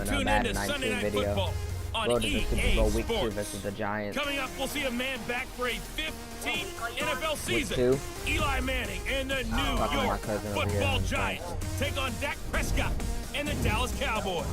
doing a Madden 19 video. Road to the Super Bowl Week 2 versus the Giants. Coming up, we'll see a man back for a 15th NFL season. Week 2. Eli Manning and the New York Football Giants take on Dak Prescott and the Dallas Cowboys.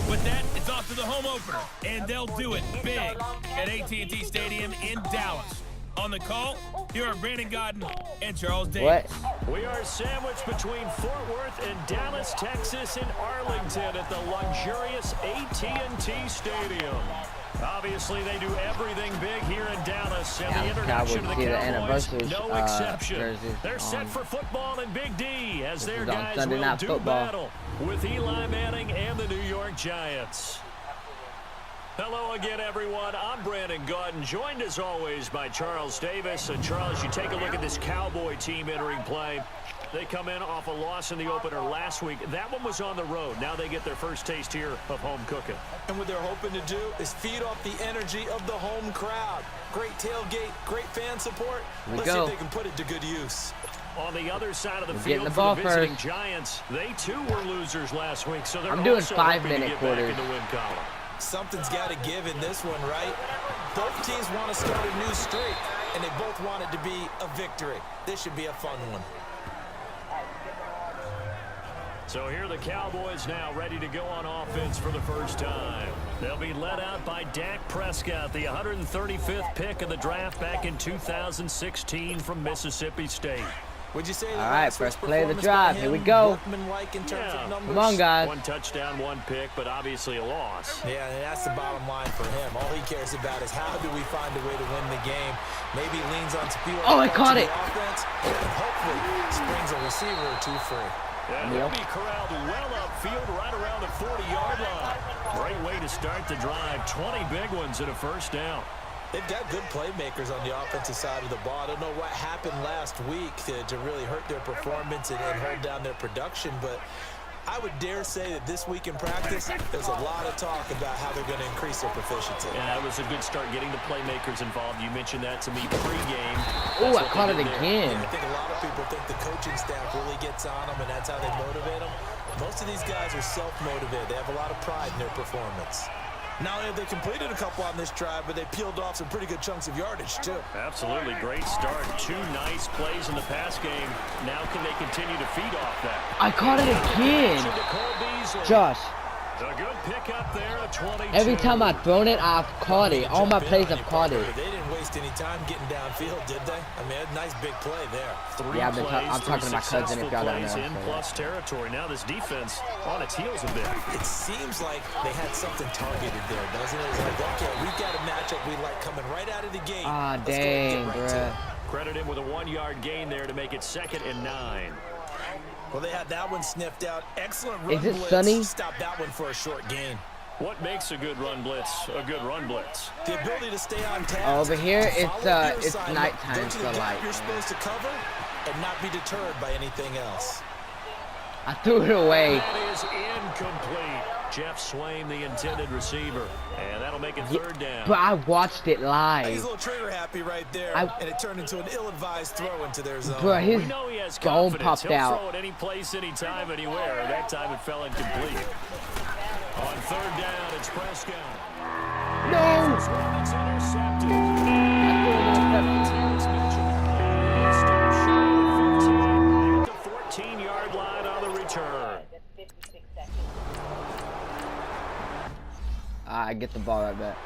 With that, it's off to the home opener, and they'll do it big at AT&T Stadium in Dallas. On the call, here are Brandon Gaudin and Charles Davis. We are sandwiched between Fort Worth and Dallas, Texas, and Arlington at the luxurious AT&T Stadium. Obviously, they do everything big here in Dallas, and the introduction of the Cowboys, no exception. They're set for football in Big D as their guys will do battle with Eli Manning and the New York Giants. Hello again, everyone. I'm Brandon Gaudin, joined as always by Charles Davis. And Charles, you take a look at this Cowboy team entering play. They come in off a loss in the opener last week. That one was on the road. Now they get their first taste here of home cooking. And what they're hoping to do is feed off the energy of the home crowd. Great tailgate, great fan support. Let's see if they can put it to good use. On the other side of the field for the visiting Giants, they too were losers last week. So they're doing also 5-minute quarters. in the win column. Something's got to give in this one, right? Both teams want to start a new streak, and they both want it to be a victory. This should be a fun one. So here are the Cowboys now ready to go on offense for the first time. They'll be led out by Dak Prescott, the 135th pick of the draft back in 2016 from Mississippi State. Would you say all right, first play of the drive. Here we go. Come on, guys. One touchdown, one pick, but obviously a loss. Yeah, and that's the bottom line for him. All he cares about is how do we find a way to win the game. Maybe leans on speed. Oh, I caught it. Offense, and hopefully springs a receiver or two free. And he'll be corralled well upfield right around the 40-yard line. Great way to start the drive. 20 big ones and a first down. They've got good playmakers on the offensive side of the ball. I don't know what happened last week to really hurt their performance and hold down their production, but I would dare say that this week in practice, there's a lot of talk about how they're going to increase their proficiency. Yeah, that was a good start getting the playmakers involved. You mentioned that to me pregame. Oh, I caught it again. I think a lot of people think the coaching staff really gets on them, and that's how they motivate them. Most of these guys are self-motivated. They have a lot of pride in their performance. Not only have they completed a couple on this drive, but they peeled off some pretty good chunks of yardage, too. Absolutely. Great start. 2 nice plays in the pass game. Now can they continue to feed off that? I caught it again. Josh. A good pick up there at 22. Every time I've thrown it, I've caught it. All my plays I've caught it. They didn't waste any time getting downfield, did they? I mean, a nice big play there. Yeah, I'm talking to my cousin if y'all don't know. In plus territory. Now this defense on its heels a bit. It seems like they had something targeted there, doesn't it? It's like, okay, we've got a matchup we like coming right out of the gate. Ah, dang, bruh. Credit him with a 1-yard gain there to make it 2nd and 9. Well, they had that one sniffed out. Excellent run blitz. Is it sunny? Stop that one for a short gain. What makes a good run blitz a good run blitz? The ability to stay on task. Over here, it's nighttime, so like you're supposed to cover and not be deterred by anything else. I threw it away. That is incomplete. Jeff Swain, the intended receiver, and that'll make it 3rd down. But I watched it live. He's a little trigger happy right there, and it turned into an ill-advised throw into their zone. Bro, his bone popped He'll out. throw it any place, anytime, anywhere. That time it fell incomplete. On 3rd down, it's Prescott. No! It's intercepted. The 14-yard line on the return. I get the ball right back.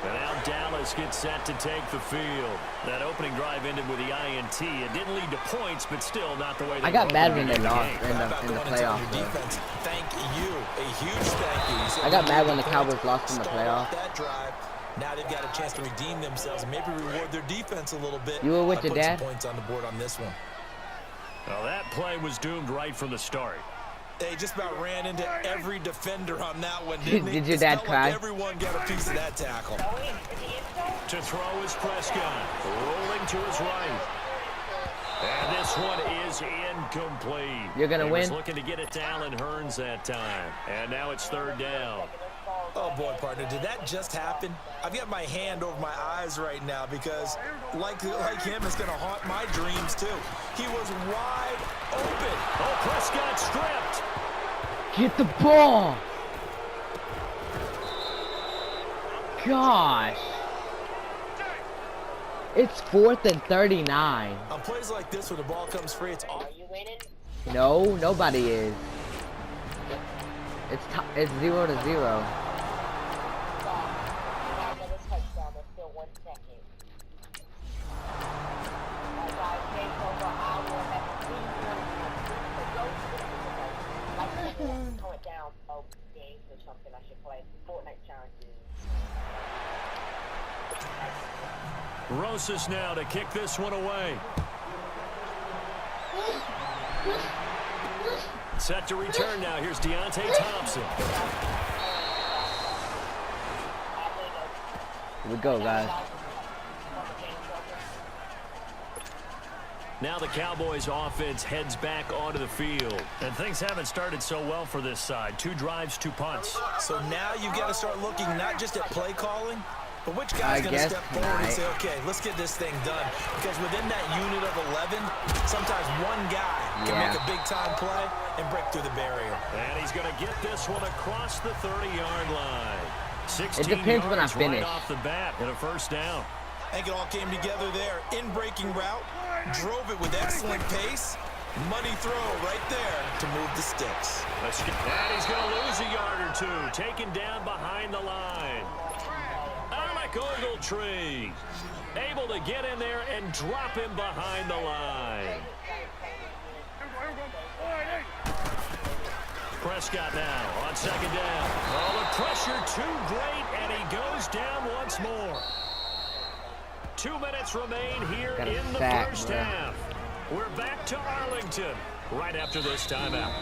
And now Dallas gets set to take the field. That opening drive ended with the INT. It didn't lead to points, but still not the way they I got mad when they lost in in the playoffs. Thank you. A huge thank you. I got mad when the Cowboys lost in the playoffs. That drive. Now they've got a chance to redeem themselves and maybe reward their defense a little bit. You were with your dad? Some points on the board on this one. Well, that play was doomed right from the start. They just about ran into every defender on that one, didn't he? Did your dad cry? Like everyone got a piece of that tackle. To throw is Prescott, rolling to his right. And this one is incomplete. You're going to win? He was looking to get it to Allen Hurns that time. And now it's 3rd down. Oh, boy, partner, did that just happen? I've got my hand over my eyes right now because, like him, it's going to haunt my dreams, too. He was wide open. Oh, Prescott stripped. Get the ball! Gosh! It's 4th and 39. On plays like this, when the ball comes free, it's off. Are you winning? No, nobody is. It's 0-0. Another touchdown. There's still 1 second. Like I take over, I will have 3 minutes. Like throw it down. Oh, games or something. I should play Fortnite challenges. Rosas now to kick this one away. Set to return now. Here's Deontay Thompson. Here we go, guys. Now the Cowboys offense heads back onto the field. And things haven't started so well for this side. 2 drives, 2 punts. So now you've got to start looking not just at play calling, but which guy's going to step forward and say, okay, let's get this thing done. Because within that unit of 11, sometimes one guy can make a big-time play and break through the barrier. And he's going to get this one across the 30-yard line. 16 it depends when I yards finish. Right off the bat and a first down. I think it all came together there. In-breaking route, drove it with excellent pace. Money throw right there to move the sticks. And he's going to lose a yard or 2. Taken down behind the line. Alec Ogletree able to get in there and drop him behind the line. Prescott now on 2nd down. Oh, the pressure too great, and he goes down once more. 2 minutes remain here in the first half. We're back to Arlington right after this timeout.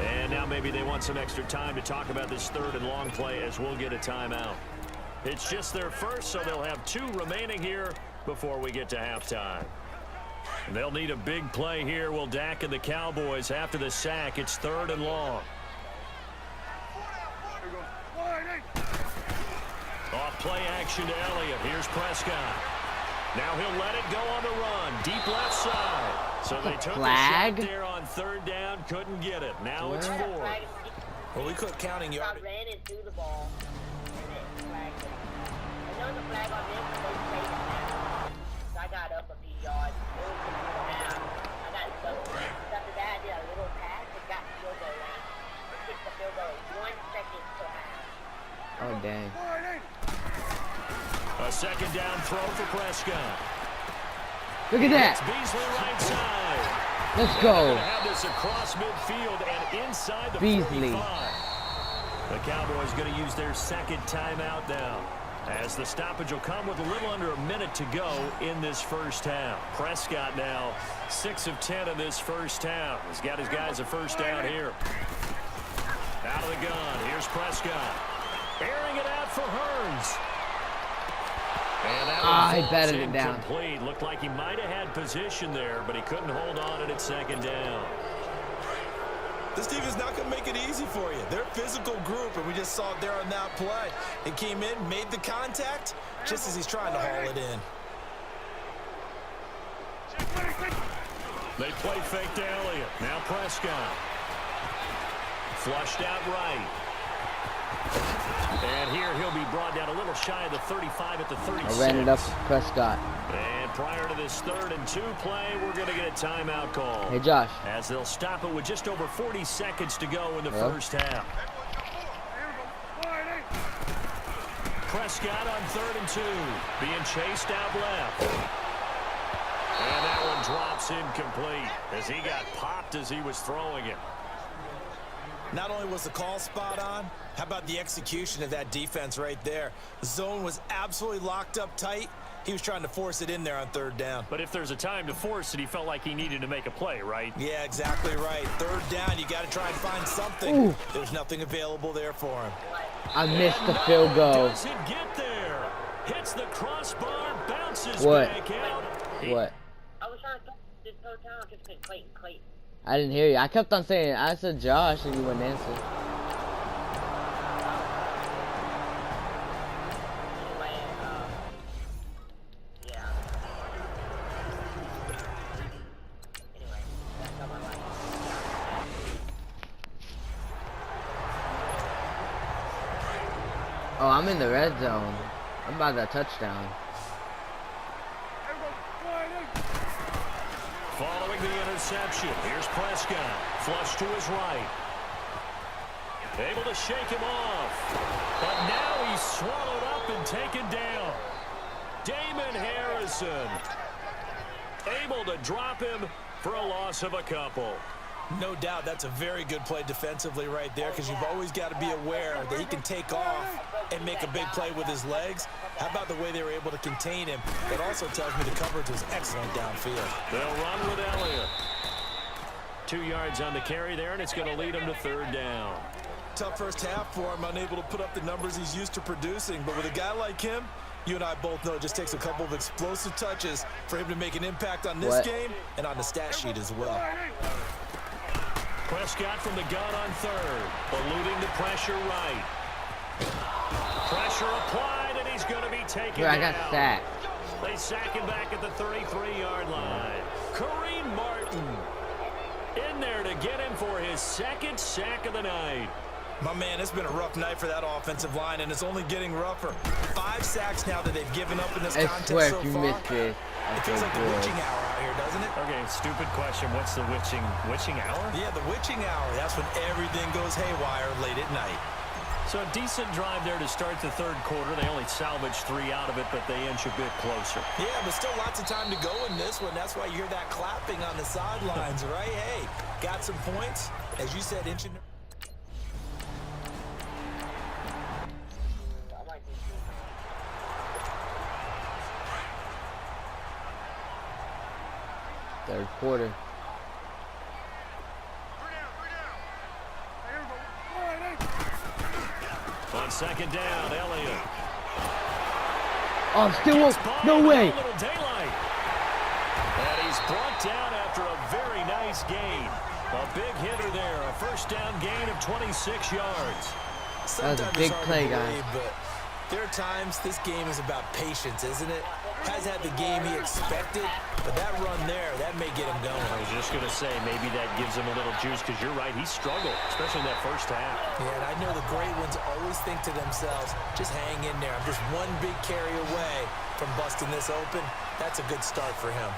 And now maybe they want some extra time to talk about this 3rd and long play as we'll get a timeout. It's just their first, so they'll have 2 remaining here before we get to halftime. They'll need a big play here. Will Dak and the Cowboys after the sack. It's 3rd and long. Off play action to Elliott. Here's Prescott. Now he'll let it go on the run. Deep left side. So they took the shot there on 3rd down. Couldn't get it. Now it's 4th. Well, we quit counting yards. I ran into the ball. I know the flag on this, but they say it now. So I got up a few yards. It was now. I got so after that, I did a little pass and got the field goal line. It kicked the field goal 1 second till half. Oh, dang. A 2nd down throw for Prescott. Look at that. It's Beasley right side. Let's go. Have this across midfield and inside the Beasley. 45. The Cowboys going to use their 2nd timeout now, as the stoppage will come with a little under a minute to go in this first half. Prescott now 6 of 10 in this first half. He's got his guys a first down here. Out of the gun. Here's Prescott. Airing it out for Hearns. And he batted it down. Incomplete. Looked like he might have had position there, but he couldn't hold on at 2nd down. This team is not going to make it easy for you. They're a physical group, and we just saw it there on that play. He came in, made the contact, just as he's trying to haul it in. They play fake to Elliott. Now Prescott. Flushed out right. And here he'll be brought down a little shy of the 35 at the 36. I ran it up to Prescott. And prior to this 3rd and 2 play, we're going to get a timeout call. Hey, Josh. As they'll stop it with just over 40 seconds to go in the first half. Prescott on 3rd and 2. Being chased out left. And that one drops incomplete as he got popped as he was throwing it. Not only was the call spot on, how about the execution of that defense right there? The zone was absolutely locked up tight. He was trying to force it in there on 3rd down. But if there's a time to force it, he felt like he needed to make a play, right? Yeah, exactly right. 3rd down, you got to try and find something. Ooh. There's nothing available there for him. I missed the field goal. Doesn't get there. Hits the crossbar, bounces What? back out. I What? was trying to this whole time, just been Clayton. I didn't hear you. I kept on saying, I said Josh, and you wouldn't answer. Oh, I'm in the red zone. I'm about that touchdown. Following the interception, here's Prescott. Flush to his right. Able to shake him off. But now he's swallowed up and taken down. Damon Harrison able to drop him for a loss of a couple. No doubt that's a very good play defensively right there, because you've always got to be aware that he can take off and make a big play with his legs. How about the way they were able to contain him? That also tells me the coverage was excellent downfield. They'll run with Elliott. 2 yards on the carry there, and it's going to lead him to third down. Tough first half for him, unable to put up the numbers he's used to producing. But with a guy like him, you and I both know it just takes a couple of explosive touches for him to make an impact on this game and on the stat sheet as well. Prescott from the gun on third, eluding the pressure right. Pressure applied, and he's going to be taken down. I got sacked. They sack him back at the 33-yard line. Kareem Martin in there to get him for his second sack of the night. My man, it's been a rough night for that offensive line, and it's only getting rougher. 5 sacks now that they've given up in this contest so far. I swear if you missed it, it feels like the witching hour out here, doesn't it? Okay, stupid question. What's the witching hour? Yeah, the witching hour. That's when everything goes haywire late at night. So a decent drive there to start the third quarter. They only salvaged 3 out of it, but they inch a bit closer. Yeah, but still lots of time to go in this one. That's why you hear that clapping on the sidelines, right? Hey, got some points. As you said, inching. Third quarter. On second down, Elliott. Oh, still no way. And he's brought down after a very nice gain. A big hitter there. A first down gain of 26 yards. That was a big play, guys. But there are times this game is about patience, isn't it? Has had the game he expected, but that run there, that may get him going. I was just going to say, maybe that gives him a little juice, because you're right, he struggled, especially in that first half. Yeah, and I know the great ones always think to themselves, just hang in there. I'm just one big carry away from busting this open. That's a good start for him.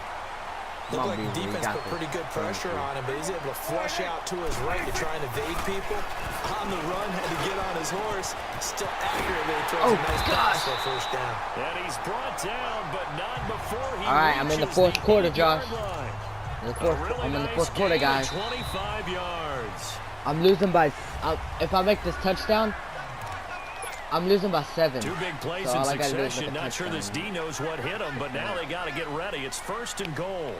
Looked like the defense put pretty good pressure on him, but he's able to flush out to his right to try and evade people. On the run, had to get on his horse. Still accurately throws a nice pass for a first down. And he's brought down, but not before he All right, I'm in the fourth quarter, Josh. I'm in the fourth quarter, guys. 25 yards. I'm losing by, if I make this touchdown, I'm losing by 7. 2 big plays in succession. Not sure this D knows what hit him, but now they got to get ready. It's first and goal.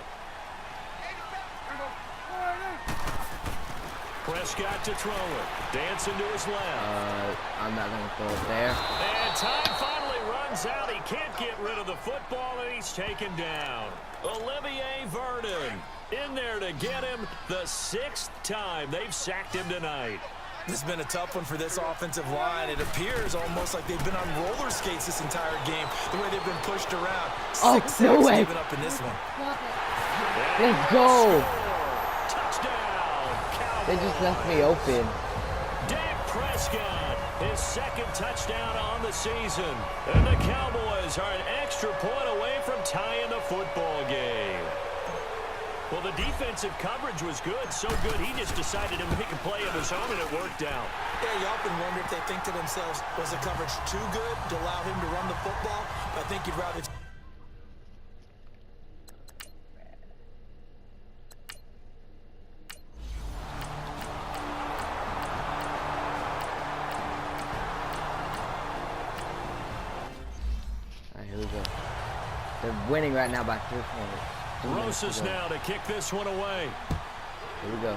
Prescott to throw it. Dancing to his left. I'm not going to throw it there. And time finally runs out. He can't get rid of the football, and he's taken down. Olivier Vernon in there to get him the 6th time they've sacked him tonight. This has been a tough one for this offensive line. It appears almost like they've been on roller skates this entire game, the way they've been pushed around. 6 sacks given up in this one. Let's go. Touchdown, Cowboys. They just left me open. Dak Prescott, his 2nd touchdown on the season. And the Cowboys are an extra point away from tying the football game. Well, the defensive coverage was good, so good he just decided to make a play of his own, and it worked out. Yeah, you often wonder if they think to themselves, was the coverage too good to allow him to run the football? I think you'd rather... All right, here we go. They're winning right now by 3 points. Rosas now to kick this one away. Here we go.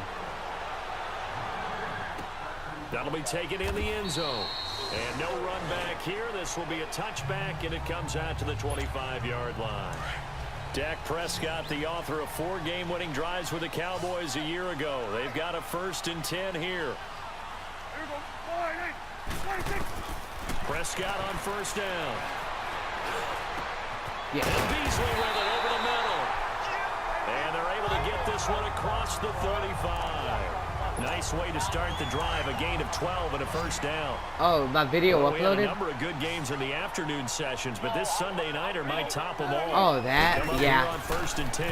That'll be taken in the end zone. And no run back here. This will be a touchback, and it comes out to the 25-yard line. Dak Prescott, the author of 4 game-winning drives with the Cowboys a year ago. They've got a 1st and 10 here. Prescott on first down. Yeah. And Beasley with it over the middle. And they're able to get this one across the 35. Nice way to start the drive. A gain of 12 and a first down. Oh, my video Well, we had a uploaded? number of good games in the afternoon sessions, but this Sunday nighter might top them all. Oh, that? Come up Yeah. here on 1st and 10.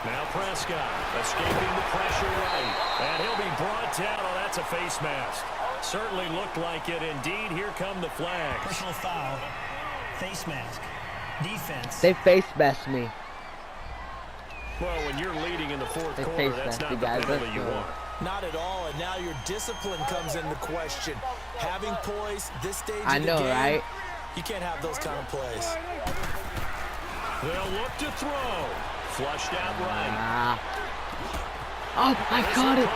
Now Prescott escaping the pressure right. And he'll be brought down. Oh, that's a face mask. Certainly looked like it. Indeed, here come the flags. Personal foul. Face mask. Defense. They face masked me. Well, when you're leading in the fourth They quarter, face that's masked not you the guys. penalty That's you good. want. Not at all, and now your discipline comes into question. Having poise this stage I of the know, game, right? you can't have those kind of plays. They'll look to throw. Flushed out right. Ah. Oh, I caught it.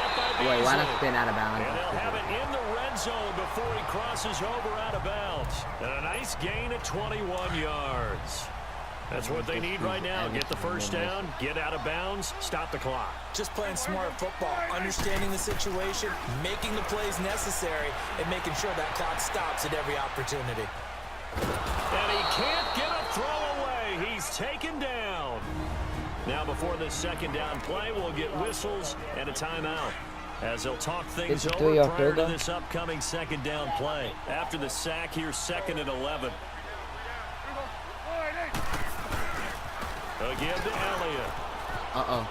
Wait, why not Beasley. spin out of bounds? And they'll have it in the red zone before he crosses over out of bounds. And a nice gain of 21 yards. That's what they need right now. Get the first down, get out of bounds, stop the clock. Just playing smart football, understanding the situation, making the plays necessary, and making sure that clock stops at every opportunity. And he can't get a throw away. He's taken down. Now before this second down play, we'll get whistles and a timeout, as they'll talk things It's a over 3-yard prior field to goal. this upcoming second down play. After the sack here, 2nd and 11. Again to Elliott. Uh-oh.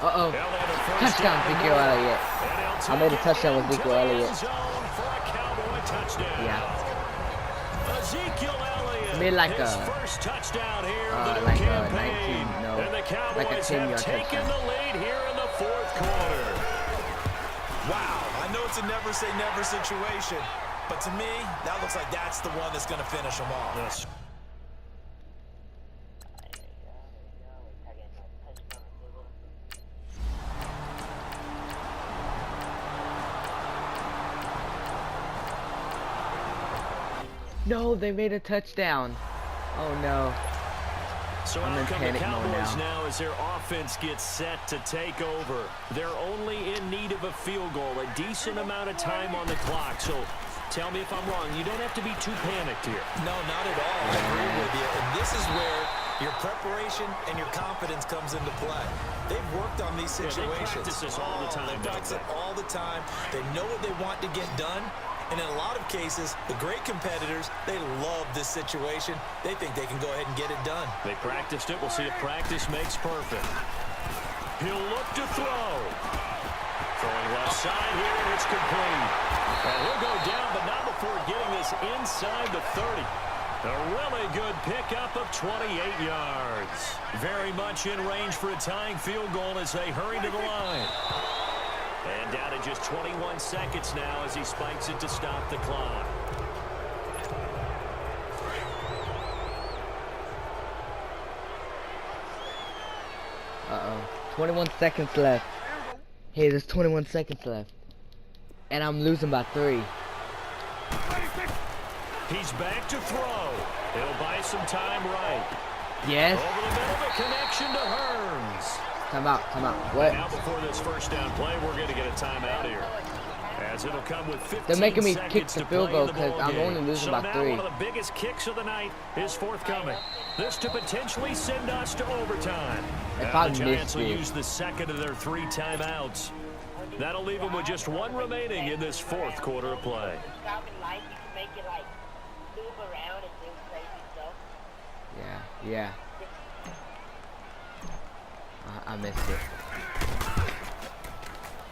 Uh-oh. Elliott, a first Touchdown, down. Ezekiel Elliott. And he'll I made a take it touchdown with into Ezekiel the end Elliott. zone for a Cowboy touchdown. Yeah. Ezekiel Elliott, Made like his a- first touchdown here in the new like a campaign. 19, no, and the Cowboys like a have 10-yard taken touchdown. the lead here in the fourth quarter. Wow, I know it's a never say never situation, but to me, that looks like that's the one that's going to finish them off. Yes. No, they made a touchdown. Oh, no. So I'm out in come the panic mode Cowboys now. now as their offense gets set to take over. They're only in need of a field goal, a decent amount of time on the clock. So tell me if I'm wrong. You don't have to be too panicked here. No, not at all. I agree with you. And this is where your preparation and your confidence comes into play. They've worked on these Yeah, they situations. practice this all the time, They don't practice they? it all the time. They know what they want to get done. And in a lot of cases, the great competitors, they love this situation. They think they can go ahead and get it done. They practiced it. We'll see if practice makes perfect. He'll look to throw. Throwing left side here, and it's complete. And he'll go down, but not before getting this inside the 30. A really good pickup of 28 yards. Very much in range for a tying field goal as they hurry to the line. And down to just 21 seconds now as he spikes it to stop the clock. Uh-oh. 21 seconds left. Hey, there's 21 seconds left. And I'm losing by 3. He's back to throw. He'll buy some time right. Yes. Over the middle, the connection to Hearns. Time out. Time out. What? Now before this first down play, we're going to get a timeout here. As it'll come with 15 They're making me seconds kick to the field play goal in the 'cause ball I'm game. only losing so by now 3. one of the biggest kicks of the night is forthcoming. This to potentially send us to overtime. If Now I the Giants missed will it. use the second of their 3 timeouts. That'll leave them with just 1 remaining in this fourth quarter of play. Falcon Light, you can make it like move around and do crazy stuff. Yeah. Yeah. I missed it.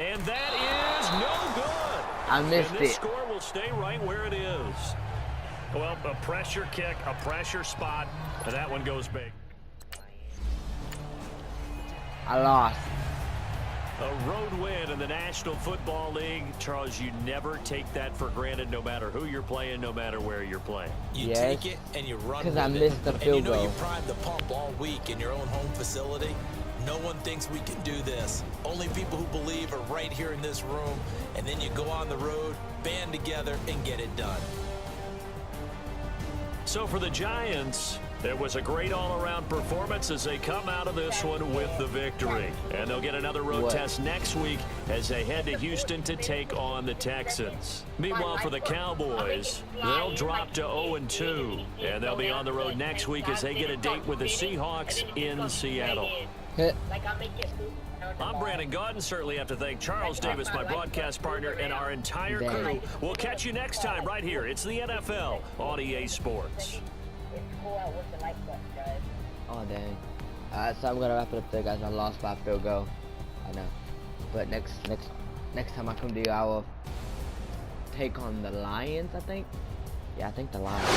And that is no good. I missed And this it. score will stay right where it is. Well, a pressure kick, a pressure spot, and that one goes big. I lost. A road win in the National Football League. Charles, you never take that for granted no matter who you're playing, no matter where you're playing. You Yes. take it and you run 'Cause with I it. missed the And field you know goal. you primed the pump all week in your own home facility. No one thinks we can do this. Only people who believe are right here in this room. And then you go on the road, band together, and get it done. So for the Giants, it was a great all-around performance as they come out of this one with the victory. And they'll get another road What? test next week as they head to Houston to take on the Texans. Meanwhile, for the Cowboys, they'll drop to 0-2. And they'll be on the road next week as they get a date with the Seahawks in Seattle. Like I make it poop. I'm Brandon Gaudin. Certainly have to thank Charles Davis, my broadcast partner, and our entire crew. We'll catch you next time right here. It's the NFL on EA Sports. It's cool out with the like button, guys. Oh dang. Alright, so I'm gonna wrap it up there, guys. I lost by field goal. I know. But next time I come to you, I will take on the Lions, I think. Yeah, I think the Lions.